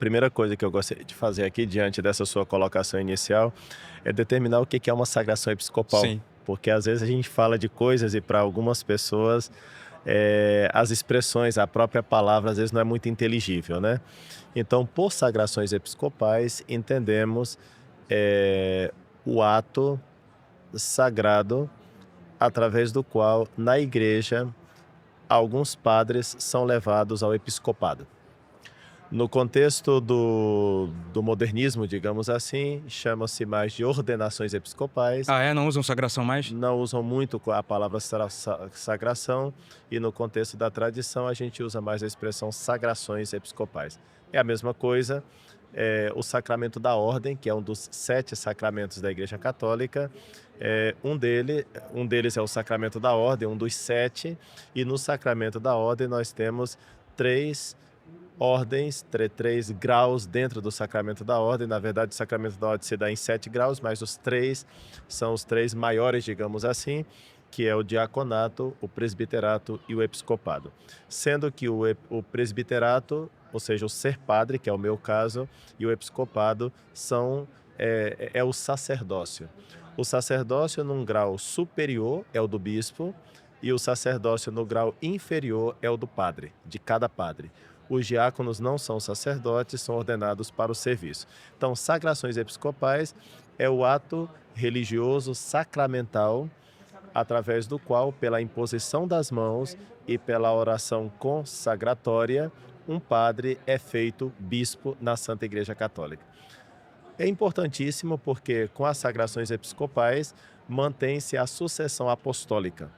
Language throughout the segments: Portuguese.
Primeira coisa que eu gostaria de fazer aqui, diante dessa sua colocação inicial, é determinar o que que é uma sagração episcopal. Sim, Porque às vezes a gente fala de coisas e para algumas pessoas as expressões, a própria palavra, às vezes não é muito inteligível, né? Então, por sagrações episcopais, entendemos o ato sagrado através do qual, na igreja, alguns padres são levados ao episcopado. No contexto do modernismo, digamos assim, chama-se mais de ordenações episcopais, ah, é? Não usam sagração mais? não usam muito a palavra sagração, e no contexto da tradição a gente usa mais a expressão sagrações episcopais. É a mesma coisa, o sacramento da ordem, que é um dos 7 sacramentos da Igreja Católica, um deles é o sacramento da ordem, um dos 7, e no sacramento da ordem nós temos 3 ordens, 3 graus dentro do sacramento da ordem. Na verdade, o sacramento da ordem se dá em 7 graus, mas os 3 são os 3 maiores, digamos assim, que é o diaconato, o presbiterato e o episcopado. Sendo que o presbiterato, ou seja, o ser padre, que é o meu caso, e o episcopado é o sacerdócio. O sacerdócio num grau superior é o do bispo, e o sacerdócio no grau inferior é o do padre, de cada padre. Os diáconos não são sacerdotes, são ordenados para o serviço. Então, sagrações episcopais é o ato religioso sacramental através do qual, pela imposição das mãos e pela oração consagratória, um padre é feito bispo na Santa Igreja Católica. É importantíssimo porque, com as sagrações episcopais, mantém-se a sucessão apostólica.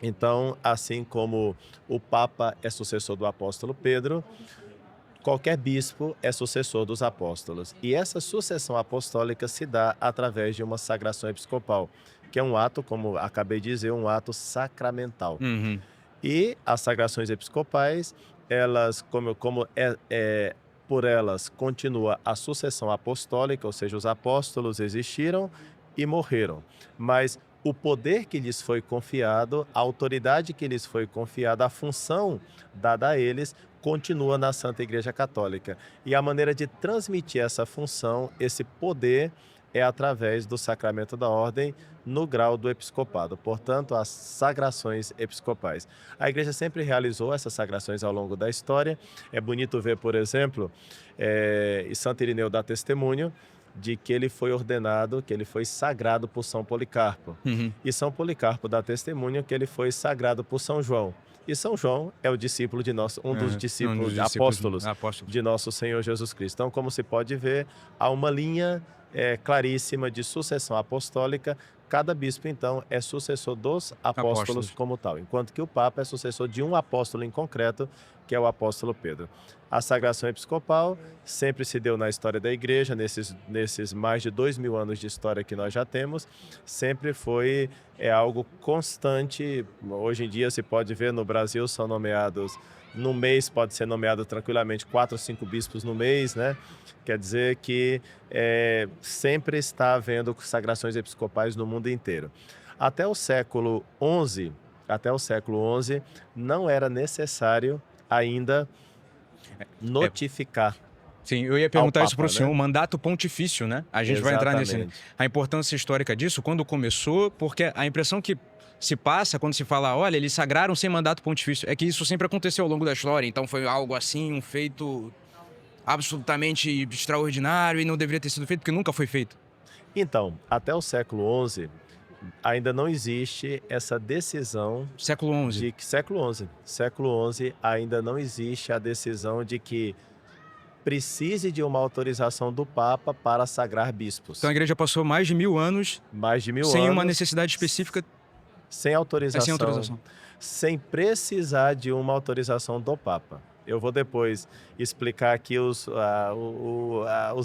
Então, assim como o Papa é sucessor do apóstolo Pedro, qualquer bispo é sucessor dos apóstolos. E essa sucessão apostólica se dá através de uma sagração episcopal, que é um ato, como acabei de dizer, um ato sacramental. Uhum. E as sagrações episcopais, elas, por elas continua a sucessão apostólica, ou seja, os apóstolos existiram e morreram, mas o poder que lhes foi confiado, a autoridade que lhes foi confiada, a função dada a eles, continua na Santa Igreja Católica. E a maneira de transmitir essa função, esse poder, é através do sacramento da ordem no grau do episcopado, portanto, as sagrações episcopais. A Igreja sempre realizou essas sagrações ao longo da história. É bonito ver, por exemplo, e Santo Irineu dá testemunho de que ele foi ordenado, que ele foi sagrado por São Policarpo. Uhum. E São Policarpo dá testemunho que ele foi sagrado por São João. E São João é o discípulo de nosso, um dos É, um dos discípulos, discípulos apóstolos apóstolos. de nosso Senhor Jesus Cristo. Então, como se pode ver, há uma linha claríssima de sucessão apostólica. Cada bispo, então, é sucessor dos apóstolos Apóstolos. como tal, enquanto que o Papa é sucessor de um apóstolo em concreto, que é o apóstolo Pedro. A sagração episcopal sempre se deu na história da Igreja, nesses mais de 2000 anos de história que nós já temos, sempre foi algo constante. Hoje em dia se pode ver no Brasil são nomeados, no mês pode ser nomeado tranquilamente 4 ou 5 bispos no mês, né? Quer dizer que sempre está havendo sagrações episcopais no mundo inteiro. Até o século XI, não era necessário ainda É, notificar sim, eu ia ao perguntar isso para o Papa, senhor, né? o mandato pontifício, né? A gente vai entrar nesse, né? Exatamente. A importância histórica disso, quando começou, porque a impressão que se passa quando se fala, olha, eles sagraram sem mandato pontifício, é que isso sempre aconteceu ao longo da história, então foi algo assim, um feito absolutamente extraordinário e não deveria ter sido feito porque nunca foi feito. Então, até o século XI, ainda não existe essa decisão Século XI. de que século XI ainda não existe a decisão de que precise de uma autorização do Papa para sagrar Então a bispos. igreja passou mais de 1000 anos Mais de 1000 sem uma anos, necessidade específica, sem sem autorização, autorização. sem precisar de uma autorização do Papa. Eu vou depois explicar aqui os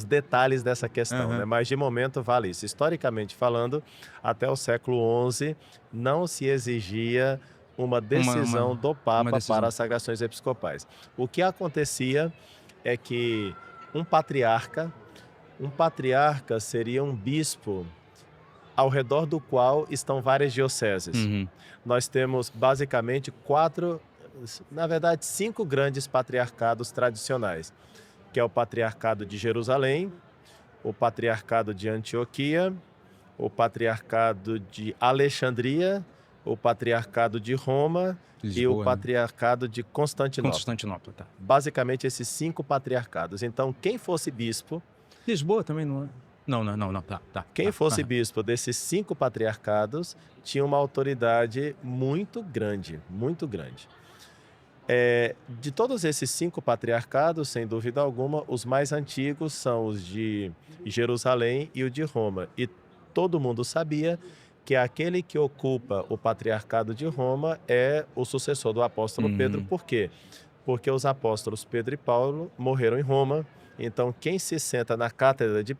detalhes dessa questão, né? Aham. Mas de momento vale isso. Historicamente falando, até o século XI não se exigia uma decisão do Uma Papa decisão. para as sagrações episcopais. O que acontecia é que um patriarca seria um bispo ao redor do qual estão várias dioceses. Uhum. Nós temos basicamente 5 grandes patriarcados tradicionais, que é o Patriarcado de Jerusalém, o Patriarcado de Antioquia, o Patriarcado de Alexandria, o Patriarcado de Roma e o Lisboa, né? Patriarcado de Constantinopla. Constantinopla, tá. Basicamente, esses 5 patriarcados. Então, quem fosse bispo, Lisboa também não é? Não. Tá. quem fosse bispo desses 5 patriarcados tinha uma autoridade muito grande, muito grande. De todos esses 5 patriarcados, sem dúvida alguma, os mais antigos são os de Jerusalém e o de Roma. E todo mundo sabia que aquele que ocupa o patriarcado de Roma é o sucessor do apóstolo Pedro. Por quê? Porque os apóstolos Pedro e Paulo morreram em Roma. Então, quem se senta na cátedra de,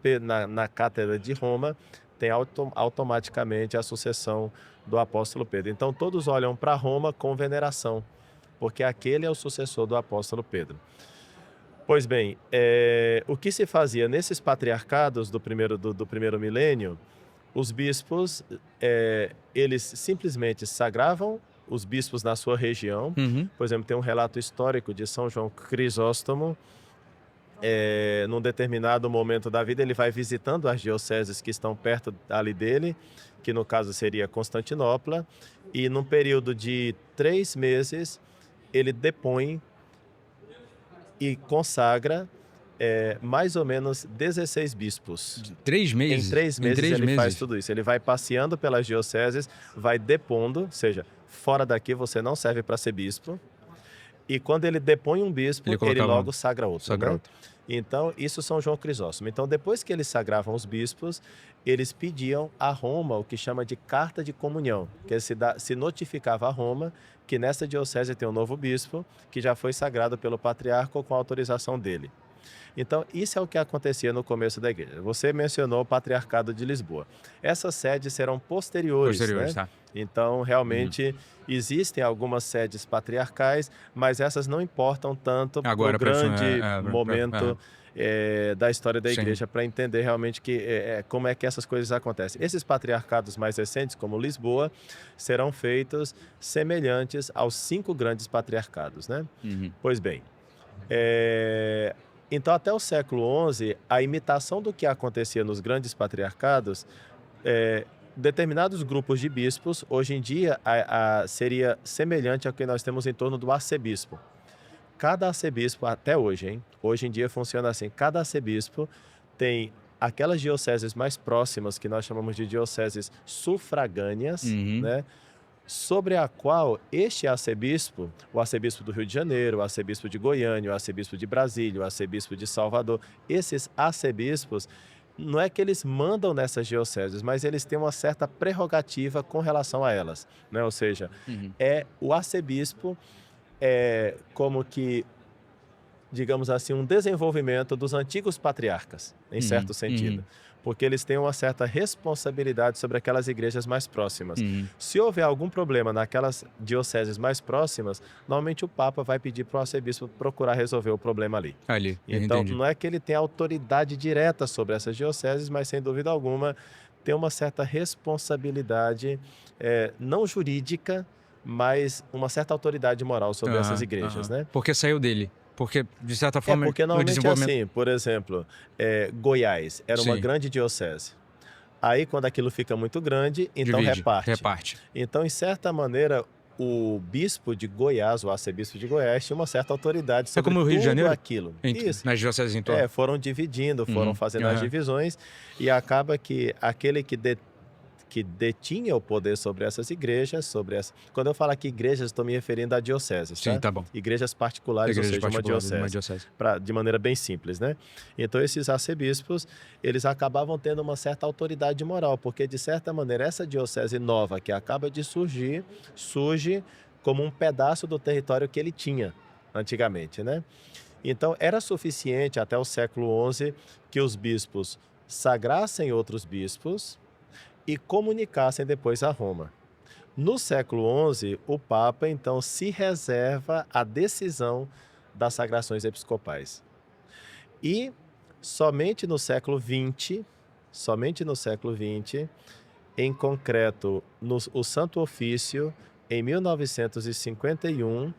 na cátedra de Roma tem automaticamente a sucessão do apóstolo Pedro. Então, todos olham para Roma com veneração, porque aquele é o sucessor do apóstolo Pedro. Pois bem, o que se fazia nesses patriarcados do primeiro milênio, os bispos, eles simplesmente sagravam os bispos na sua região. Por exemplo, tem um relato histórico de São João Crisóstomo. Num determinado momento da vida, ele vai visitando as dioceses que estão perto ali dele, que no caso seria Constantinopla, e num período de 3 meses, ele depõe e consagra mais ou menos 16 bispos. 3 meses? Em 3 meses ele faz tudo isso. Ele vai passeando pelas dioceses, vai depondo, ou seja, fora daqui você não serve para ser bispo. E quando ele depõe um bispo, ele logo sagra outro. Né? Então, isso São João Crisóstomo. Então, depois que eles sagravam os bispos, eles pediam a Roma o que chama de carta de comunhão, que se notificava a Roma que nessa diocese tem um novo bispo que já foi sagrado pelo patriarca com a autorização dele. Então, isso é o que acontecia no começo da igreja. Você mencionou o Patriarcado de Lisboa. Essas sedes serão posteriores, né? Tá. Então, realmente, existem algumas sedes patriarcais, mas essas não importam tanto para o grande momento da história da igreja, para entender realmente como é que essas coisas acontecem. Esses patriarcados mais recentes, como Lisboa, serão feitos semelhantes aos 5 grandes patriarcados, né? Pois bem, então, até o século XI, a imitação do que acontecia nos grandes patriarcados, determinados grupos de bispos, hoje em dia, seria semelhante ao que nós temos em torno do arcebispo. Cada arcebispo, até hoje, hein? Hoje em dia funciona assim, cada arcebispo tem aquelas dioceses mais próximas, que nós chamamos de dioceses sufragâneas, né? Sobre a qual este arcebispo, o arcebispo do Rio de Janeiro, o arcebispo de Goiânia, o arcebispo de Brasília, o arcebispo de Salvador, esses arcebispos, não é que eles mandam nessas dioceses, mas eles têm uma certa prerrogativa com relação a elas, né? Ou seja, o arcebispo como que, digamos assim, um desenvolvimento dos antigos patriarcas, em certo sentido. Porque eles têm uma certa responsabilidade sobre aquelas igrejas mais próximas. Se houver algum problema naquelas dioceses mais próximas, normalmente o Papa vai pedir para o arcebispo procurar resolver o problema ali. Então, não é que ele tem autoridade direta sobre essas dioceses, mas, sem dúvida alguma, tem uma certa responsabilidade, não jurídica, mas uma certa autoridade moral sobre essas igrejas, né? Porque saiu dele. Porque, de certa forma, porque normalmente é assim, por exemplo, Goiás era uma grande diocese. Aí, quando aquilo fica muito grande, então reparte. Então, em certa maneira, o bispo de Goiás, o arcebispo de Goiás, tinha uma certa autoridade sobre como o Rio de Janeiro? Aquilo. Isso. Nas dioceses em torno? Foram dividindo, foram fazendo as divisões, e acaba que aquele que detinha o poder sobre essas igrejas, quando eu falo aqui igrejas, estou me referindo a dioceses, tá? Sim, tá bom. Igrejas particulares, ou seja, uma diocese. De maneira bem simples, né? Então, esses arcebispos, eles acabavam tendo uma certa autoridade moral, porque, de certa maneira, essa diocese nova que acaba de surge como um pedaço do território que ele tinha antigamente, né? Então, era suficiente, até o século XI, que os bispos sagrassem outros bispos e comunicassem depois a Roma. No século XI, o Papa, então, se reserva a decisão das sagrações episcopais. E somente no século XX, em concreto, o Santo Ofício, em 1951,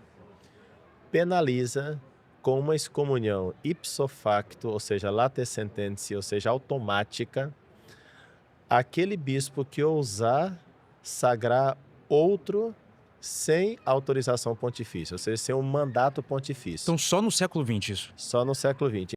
penaliza com uma excomunhão ipso facto, ou seja, late sententia, ou seja, automática, aquele bispo que ousar sagrar outro sem autorização pontifícia, ou seja, sem um mandato pontifício. Então, só no século XX isso. Só no século XX.